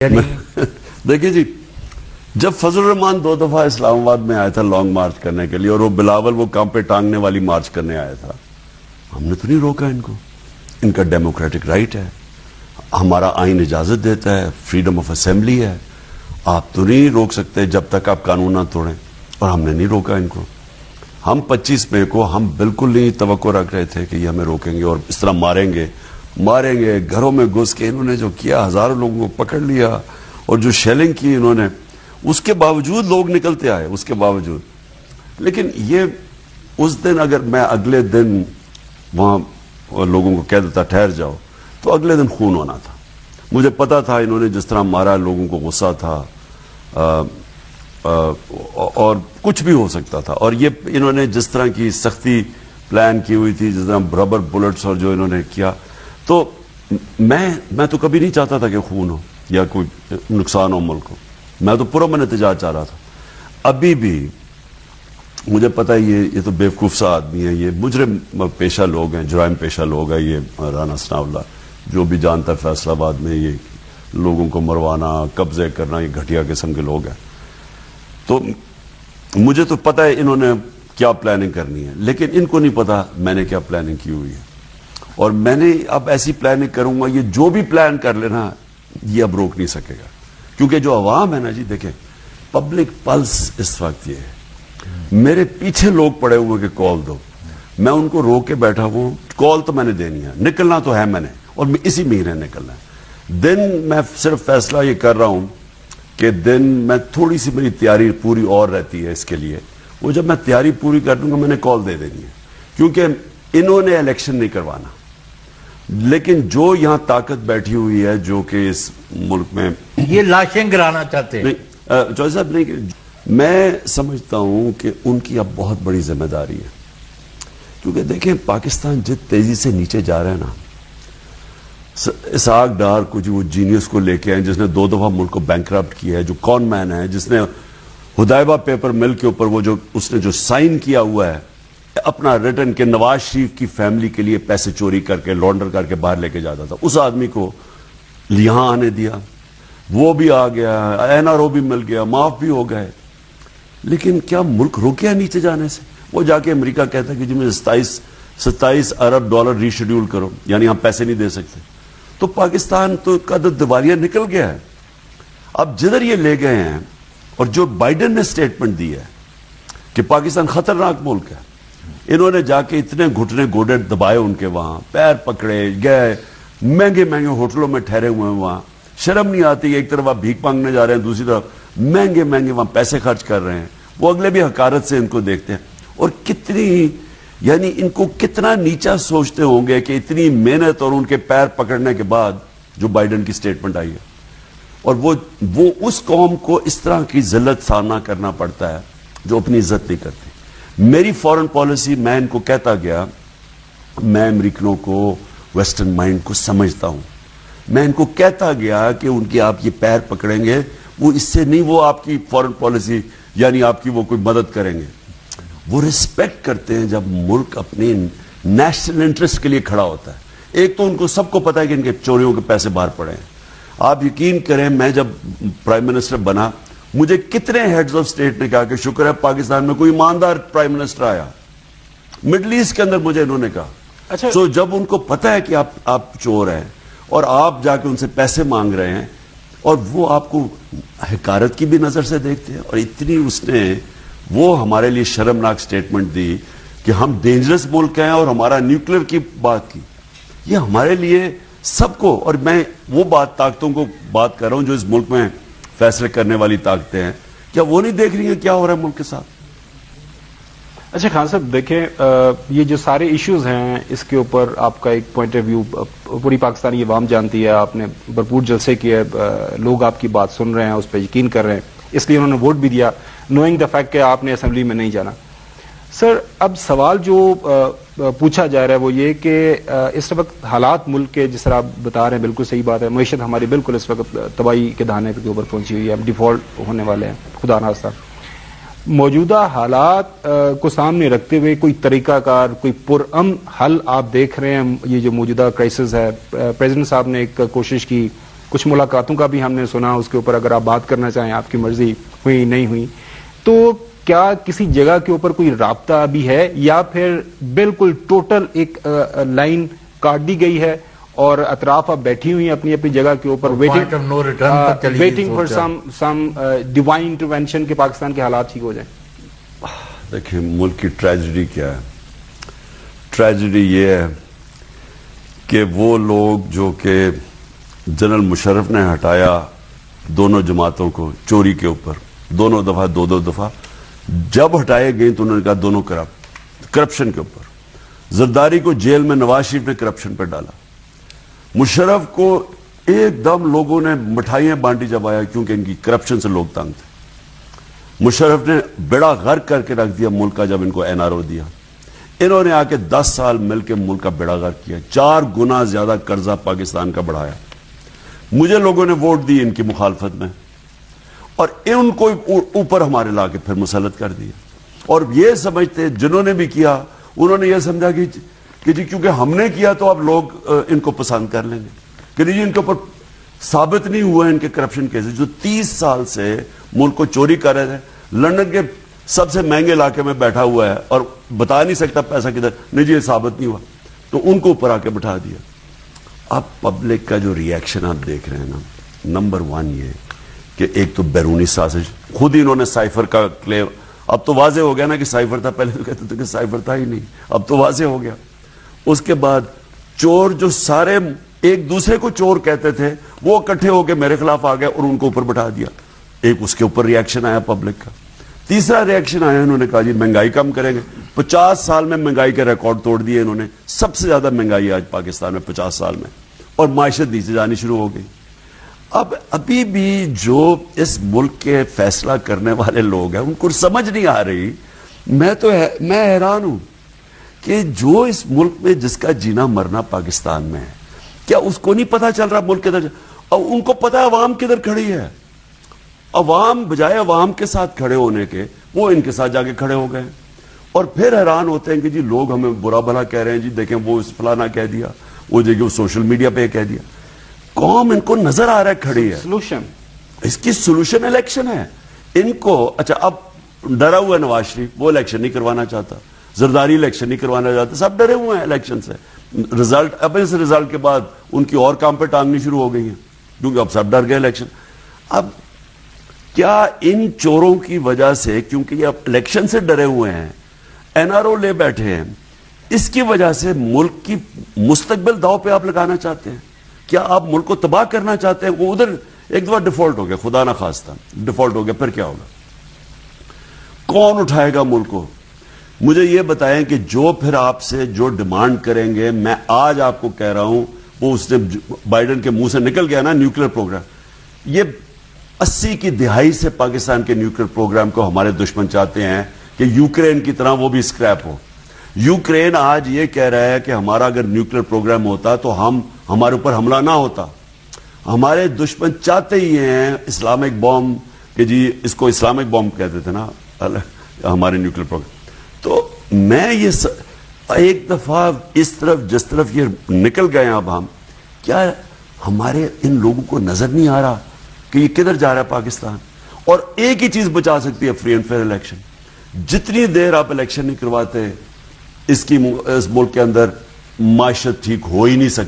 دیکھیے جی، جب فضل الرحمان 2 دفعہ اسلام آباد میں آیا تھا لانگ مارچ کرنے کے لیے، اور وہ بلاول وہ کام پہ ٹانگنے والی مارچ کرنے آیا تھا، ہم نے تو نہیں روکا ان کو. ان کا ڈیموکریٹک رائٹ ہے، ہمارا آئین اجازت دیتا ہے، فریڈم آف اسمبلی ہے. آپ تو نہیں روک سکتے جب تک آپ قانون نہ توڑیں، اور ہم نے نہیں روکا ان کو. ہم 25 مئی کو ہم بالکل نہیں توقع رکھ رہے تھے کہ یہ ہمیں روکیں گے اور اس طرح ماریں گے. گھروں میں گھس کے انہوں نے جو کیا، ہزاروں لوگوں کو پکڑ لیا اور جو شیلنگ کی انہوں نے، اس کے باوجود لوگ نکلتے آئے، اس کے باوجود. لیکن یہ اس دن اگر میں اگلے دن وہاں لوگوں کو کہہ دیتا ٹھہر جاؤ، تو اگلے دن خون ہونا تھا. مجھے پتا تھا انہوں نے جس طرح مارا، لوگوں کو غصہ تھا اور کچھ بھی ہو سکتا تھا. اور یہ انہوں نے جس طرح کی سختی پلان کی ہوئی تھی، جس طرح ربر بلٹس اور جو انہوں نے کیا، تو میں تو کبھی نہیں چاہتا تھا کہ خون ہو یا کوئی نقصان ہو ملک کو. میں تو پرامن احتجاج چاہ رہا تھا. ابھی بھی مجھے پتا ہے یہ تو بیوقوف سا آدمی ہے، یہ مجرم پیشہ لوگ ہیں، جرائم پیشہ لوگ ہیں. یہ رانا ثناء اللہ جو بھی جانتا ہے فیصل آباد میں یہ لوگوں کو مروانا، قبضے کرنا، یہ گھٹیا قسم کے لوگ ہیں. تو مجھے تو پتا ہے انہوں نے کیا پلاننگ کرنی ہے، لیکن ان کو نہیں پتا میں نے کیا پلاننگ کی ہوئی ہے. اور میں نے اب ایسی پلاننگ کروں گا، یہ جو بھی پلان کر لینا یہ اب روک نہیں سکے گا. کیونکہ جو عوام ہے نا جی، دیکھیں پبلک پلس اس وقت یہ ہے، میرے پیچھے لوگ پڑے ہوئے کہ کال دو، میں ان کو روک کے بیٹھا ہوں. کال تو میں نے دینی ہے، نکلنا تو ہے میں نے، اور اسی مہینے نکلنا ہے. دن میں صرف فیصلہ یہ کر رہا ہوں کہ دن میں تھوڑی سی میری تیاری پوری اور رہتی ہے اس کے لیے. وہ جب میں تیاری پوری کر دوں گا میں نے کال دے دینی ہے، کیونکہ انہوں نے الیکشن نہیں کروانا. لیکن جو یہاں طاقت بیٹھی ہوئی ہے جو کہ اس ملک میں یہ لاشیں گرانا چاہتے ہیں، چوہدری صاحب نہیں، میں سمجھتا ہوں کہ ان کی اب بہت بڑی ذمہ داری ہے. کیونکہ دیکھیں پاکستان جت تیزی سے نیچے جا رہا ہے نا، اسحاق ڈار کو جو وہ جینیس کو لے کے آئے جس نے 2 دفعہ ملک کو بینکرپٹ کیا ہے، جو کون مین ہے، جس نے ہدایبہ پیپر مل کے اوپر وہ جو اس نے جو سائن کیا ہوا ہے اپنا ریٹرن کے نواز شریف کی فیملی کے لیے پیسے چوری کر کے لانڈر کر کے باہر لے کے جاتا تھا، اس آدمی کو یہاں آنے دیا. وہ بھی آ گیا، NRO بھی مل گیا، معاف بھی ہو گئے. لیکن کیا ملک رک گیا نیچے جانے سے؟ وہ جا کے امریکہ کہتا ہے کہ جی مجھے 27 ارب ڈالر ری شیڈیول کرو، یعنی ہم پیسے نہیں دے سکتے. تو پاکستان تو قدر دیوالیہ نکل گیا ہے. اب جدھر یہ لے گئے ہیں، اور جو بائیڈن نے سٹیٹمنٹ دی ہے کہ پاکستان خطرناک ملک ہے، انہوں نے جا کے اتنے گھٹنے گوڈے دبائے ان کے، وہاں پیر پکڑے گئے، مہنگے مہنگے ہوٹلوں میں ٹھہرے ہوئے ہیں. وہاں شرم نہیں آتی، ایک طرف آپ بھیک مانگنے جا رہے ہیں، دوسری طرف مہنگے مہنگے وہاں پیسے خرچ کر رہے ہیں. وہ اگلے بھی حقارت سے ان کو دیکھتے ہیں. اور کتنی یعنی ان کو کتنا نیچا سوچتے ہوں گے کہ اتنی محنت اور ان کے پیر پکڑنے کے بعد جو بائیڈن کی سٹیٹمنٹ آئی ہے، اور وہ اس قوم کو اس طرح کی ذلت سامنا کرنا پڑتا ہے جو اپنی عزت نہیں کرتی. میری فورن پالیسی، میں ان کو کہتا گیا، میں امریکنوں کو، ویسٹرن مائنڈ کو سمجھتا ہوں. میں ان کو کہتا گیا کہ ان کی آپ یہ پیر پکڑیں گے، وہ اس سے نہیں، وہ آپ کی فورن پالیسی یعنی آپ کی وہ کوئی مدد کریں گے. وہ ریسپیکٹ کرتے ہیں جب ملک اپنے نیشنل انٹرسٹ کے لیے کھڑا ہوتا ہے. ایک تو ان کو سب کو پتا ہے کہ ان کے چوریوں کے پیسے باہر پڑے ہیں. آپ یقین کریں، میں جب پرائم منسٹر بنا، مجھے کتنے ہیڈز آف سٹیٹ نے کہا کہ شکر ہے پاکستان میں کوئی ایماندار پرائم منسٹر آیا. مڈل ایسٹ کے اندر مجھے انہوں نے کہا. اچھا، سو جب ان کو پتا ہے کہ آپ چور ہیں اور آپ جا کے ان سے پیسے مانگ رہے ہیں، اور وہ آپ کو حقارت کی بھی نظر سے دیکھتے ہیں، اور اتنی اس نے وہ ہمارے لیے شرمناک سٹیٹمنٹ دی کہ ہم ڈینجرس ملک ہیں اور ہمارا نیوکلیر کی بات کی. یہ ہمارے لیے سب کو، اور میں وہ طاقتوں کو بات کر رہا ہوں جو اس ملک میں فیصلے کرنے والی طاقتیں ہیں، کیا وہ نہیں دیکھ رہی ہیں کیا ہو رہا ہے ملک کے ساتھ؟ اچھا خان صاحب، دیکھیں یہ جو سارے ایشوز ہیں اس کے اوپر آپ کا ایک پوائنٹ آف ویو پوری پاکستانی عوام جانتی ہے. آپ نے بھرپور جلسے کیے، لوگ آپ کی بات سن رہے ہیں، اس پہ یقین کر رہے ہیں، اس لیے انہوں نے ووٹ بھی دیا نوئنگ دا فیکٹ کہ آپ نے اسمبلی میں نہیں جانا. سر، اب سوال جو پوچھا جا رہا ہے وہ یہ کہ اس وقت حالات ملک کے جس طرح آپ بتا رہے ہیں بالکل صحیح بات ہے، معیشت ہماری بالکل اس وقت تباہی کے دہانے کے اوپر پہنچی ہوئی ہے، ہم ڈیفالٹ ہونے والے ہیں خدا نخواستہ. موجودہ حالات کو سامنے رکھتے ہوئے کوئی طریقہ کار، کوئی پرامن حل آپ دیکھ رہے ہیں؟ یہ جو موجودہ کرائسس ہے، پریزیڈنٹ صاحب نے ایک کوشش کی کچھ ملاقاتوں کا بھی ہم نے سنا, اس کے اوپر اگر آپ بات کرنا چاہیں, آپ کی مرضی ہوئی نہیں ہوئی, تو کیا کسی جگہ کے اوپر کوئی رابطہ بھی ہے یا پھر بالکل ٹوٹل ایک لائن کاٹ دی گئی ہے اور اطراف آپ بیٹھی ہوئی ہیں اپنی اپنی جگہ کے اوپر waiting for some divine intervention کہ پاکستان کے حالات ٹھیک ہو جائیں؟ دیکھیں ملک کی ٹریجڈی کیا ہے. ٹریجڈی یہ ہے کہ وہ لوگ جو کہ جنرل مشرف نے ہٹایا دونوں جماعتوں کو چوری کے اوپر, دونوں دفعہ دو دفعہ, جب ہٹائے گئے تو انہوں نے کہا دونوں کرپشن کے اوپر. زرداری کو جیل میں نواز شریف نے کرپشن پہ ڈالا, مشرف کو ایک دم لوگوں نے مٹھائیاں بانٹی جب آیا کیونکہ ان کی کرپشن سے لوگ تنگ تھے. مشرف نے بیڑا غرق کر کے رکھ دیا ملک کا جب ان کو NRO دیا. انہوں نے آ کے 10 سال مل کے ملک کا بیڑا غرق کیا, 4 گنا زیادہ قرضہ پاکستان کا بڑھایا. مجھے لوگوں نے ووٹ دی ان کی مخالفت میں اور ان کو اوپر ہمارے لا کے پھر مسلط کر دیا. اور یہ سمجھتے جنہوں نے بھی کیا انہوں نے یہ سمجھا کہ جی کیونکہ ہم نے کیا تو اب لوگ ان کو پسند کر لیں گے, کہ جی ان کے اوپر ثابت نہیں ہوا ان کے کرپشن کیسز جو 30 سال سے ملک کو چوری کر رہے تھے. لندن کے سب سے مہنگے علاقے میں بیٹھا ہوا ہے اور بتا نہیں سکتا پیسہ کدھر, نہیں جی یہ ثابت نہیں ہوا, تو ان کو اوپر آ کے بٹھا دیا. اب پبلک کا جو ریئیکشن آپ دیکھ رہے ہیں نا, نمبر 1 یہ کہ ایک تو بیرونی سازش, خود ہی انہوں نے سائفر کا کلیم, اب تو واضح ہو گیا نا کہ سائفر تھا, پہلے تو کہتے تھے کہ سائفر تھا ہی نہیں, اب تو واضح ہو گیا. اس کے بعد چور جو سارے ایک دوسرے کو چور کہتے تھے وہ اکٹھے ہو کے میرے خلاف آ گئے اور ان کو اوپر بٹھا دیا. ایک اس کے اوپر ریئیکشن آیا پبلک کا. تیسرا ریئیکشن آیا, انہوں نے کہا جی مہنگائی کم کریں گے. 50 سال میں مہنگائی کے ریکارڈ توڑ دیے انہوں نے, سب سے زیادہ مہنگائی آج پاکستان میں 50 سال میں, اور معیشت نیچے جانی شروع ہو گئی. اب ابھی بھی جو اس ملک کے فیصلہ کرنے والے لوگ ہیں ان کو سمجھ نہیں آ رہی. میں حیران ہوں کہ جو اس ملک میں جس کا جینا مرنا پاکستان میں ہے, کیا اس کو نہیں پتا چل رہا ملک کدھر, اور ان کو پتا ہے عوام کدھر کھڑی ہے. عوام بجائے عوام کے ساتھ کھڑے ہونے کے وہ ان کے ساتھ جا کے کھڑے ہو گئے, اور پھر حیران ہوتے ہیں کہ جی لوگ ہمیں برا بھلا کہہ رہے ہیں, جی دیکھیں وہ فلانا کہہ دیا, وہ جگہ وہ سوشل میڈیا پہ کہہ دیا. قوم ان کو نظر آ رہا ہے کھڑی ہے. سلوشن اس کی سلوشن الیکشن ہے. ان کو اچھا اب ڈرا ہوا ہے نواز شریف, وہ الیکشن نہیں کروانا چاہتا, زرداری الیکشن نہیں کروانا چاہتا, سب ڈرے ہوئے ہیں الیکشن سے. رزلٹ, اب اس رزلٹ کے بعد ان کی اور کام پہ ٹانگنی شروع ہو گئی ہیں کیونکہ اب سب ڈر گئے الیکشن. اب کیا ان چوروں کی وجہ سے, کیونکہ یہ اب الیکشن سے ڈرے ہوئے ہیں, NRO لے بیٹھے ہیں, اس کی وجہ سے ملک کی مستقبل داؤ پہ آپ لگانا چاہتے ہیں؟ کیا آپ ملک کو تباہ کرنا چاہتے ہیں؟ وہ ادھر ایک دفعہ ڈیفالٹ ہو گیا, خدا نہ خواستہ ڈیفالٹ ہو گیا, پھر کیا ہوگا؟ کون اٹھائے گا ملک کو؟ مجھے یہ بتائیں کہ جو پھر آپ سے جو ڈیمانڈ کریں گے, میں آج آپ کو کہہ رہا ہوں, وہ اس نے بائیڈن کے منہ سے نکل گیا نا نیوکلیر پروگرام. یہ 80 کی دہائی سے پاکستان کے نیوکلیر پروگرام کو ہمارے دشمن چاہتے ہیں کہ یوکرین کی طرح وہ بھی اسکریپ ہو. یوکرین آج یہ کہہ رہا ہے کہ ہمارا اگر نیوکلیر پروگرام ہوتا تو ہمارے اوپر حملہ نہ ہوتا. ہمارے دشمن چاہتے ہی ہیں اسلامک بوم, کہ جی اس کو اسلامک بوم کہتے تھے نا ہمارے نیوکلیر پروگرام. تو میں یہ ایک دفعہ اس طرف جس طرف یہ نکل گئے ہیں, اب ہم کیا ہمارے ان لوگوں کو نظر نہیں آ رہا کہ یہ کدھر جا رہا ہے پاکستان؟ اور ایک ہی چیز بچا سکتی ہے فری اینڈ فیئر الیکشن. جتنی دیر آپ الیکشن نہیں کرواتے اس ملک کے اندر معیشت ٹھیک ہو ہی نہیں سکتی.